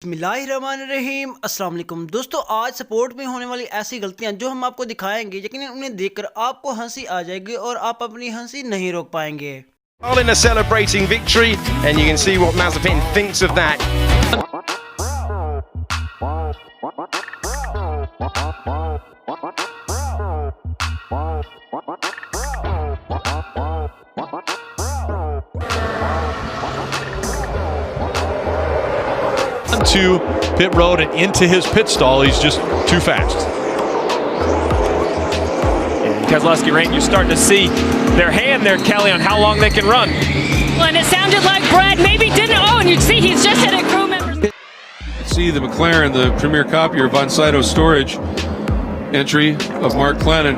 बिस्मिल्लाहिर्रहमानिर्रहीम। अस्सलाम वालेकुम दोस्तों, आज सपोर्ट में होने वाली ऐसी गलतियां जो हम आपको दिखाएंगे, यकीनन उन्हें देखकर आपको हंसी आ जाएगी और आप अपनी हंसी नहीं रोक पाएंगे। Ireland are celebrating victory, and you can see what Mazepin thinks of that. To pit road and into his pit stall, he's just too fast. Keselowski rank, you're starting to see their hand there, Kelly, on how long they can run. Well, and it sounded like Brad maybe didn't. Oh, and you see he's just hit a crew member. See the McLaren, the premier copier of Von Sydow storage entry of Mark Clennon,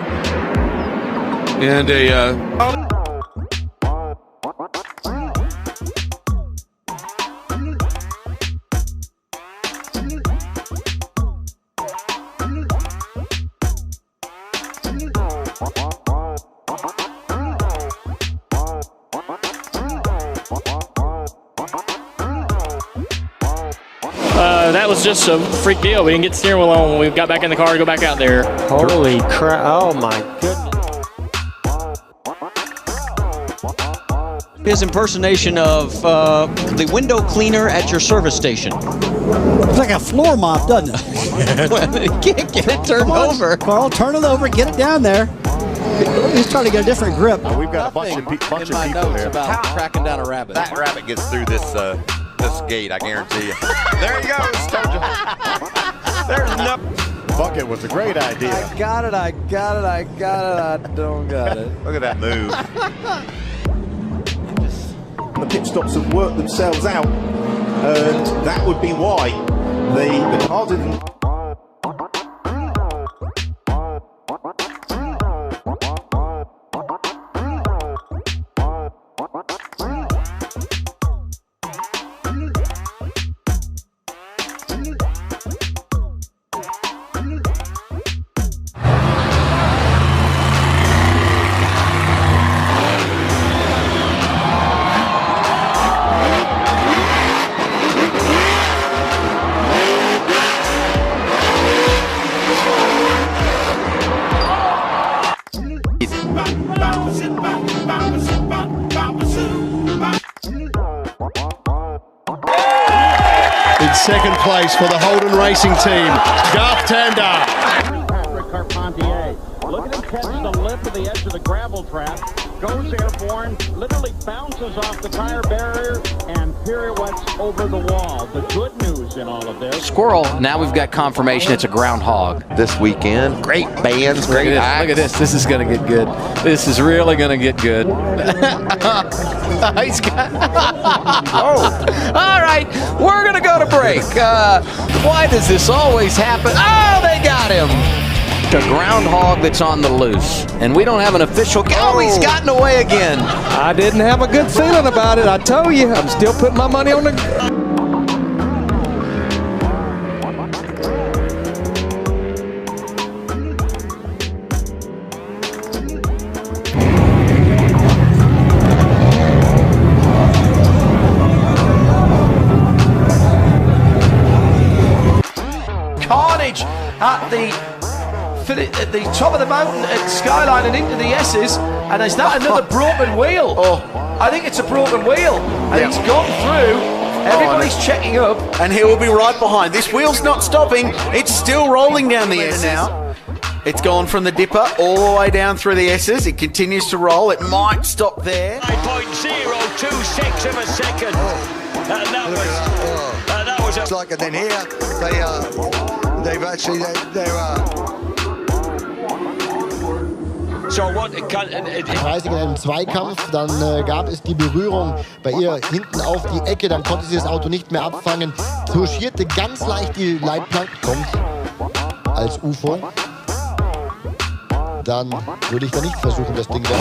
and a That was just a freak deal. We didn't get the steering wheel on when we got back in the car to go back out there. Holy crap. Oh my goodness. His impersonation of the window cleaner at your service station. It's like a floor mop, doesn't it? Well, you can't get it turned over. Carl, turn it over, get it down there. He's trying to get a different grip. We've got a bunch of people here. About tracking down a rabbit. That rabbit gets through this gate, I guarantee you. There he goes. Told you. There's no. Bucket was a great idea. I got it. I don't got it. Look at that move. The pit stops have worked themselves out, and that would be why the car didn't. In second place for the Holden Racing team, Garth Tander. Look at him catch the lip of the edge of the gravel trap, goes airborne, literally bounces off the tire barrier and pirouettes over the wall. The good news in all of this. Squirrel, now we've got confirmation it's a groundhog. This weekend, great bands, great acts. Look at this. This is going to get good. This is really going to get good. He's got. All right, we're going to go to break. Why does this always happen? Oh, they got him. A groundhog that's on the loose, and we don't have an official. Oh, he's gotten away again. I didn't have a good feeling about it. I told you, I'm still putting my money on the. Carnage at the top of the mountain at Skyline and into the S's, and is that another broken wheel? Oh, I think it's a broken wheel, and he's gone through. Everybody's checking up, and he will be right behind. This wheel's not stopping. It's still rolling down the S's now. It's gone from the dipper all the way down through the S's. It continues to roll. It might stop there. 9.026 of a second. That was It's like, and then here they've actually So what? in einem Zweikampf, dann gab es die Berührung bei ihr hinten auf die Ecke, dann konnte sie das Auto nicht mehr abfangen, touchierte ganz leicht die Leitplanke, kommt als UFO. Dann würde ich da nicht versuchen, das Ding da.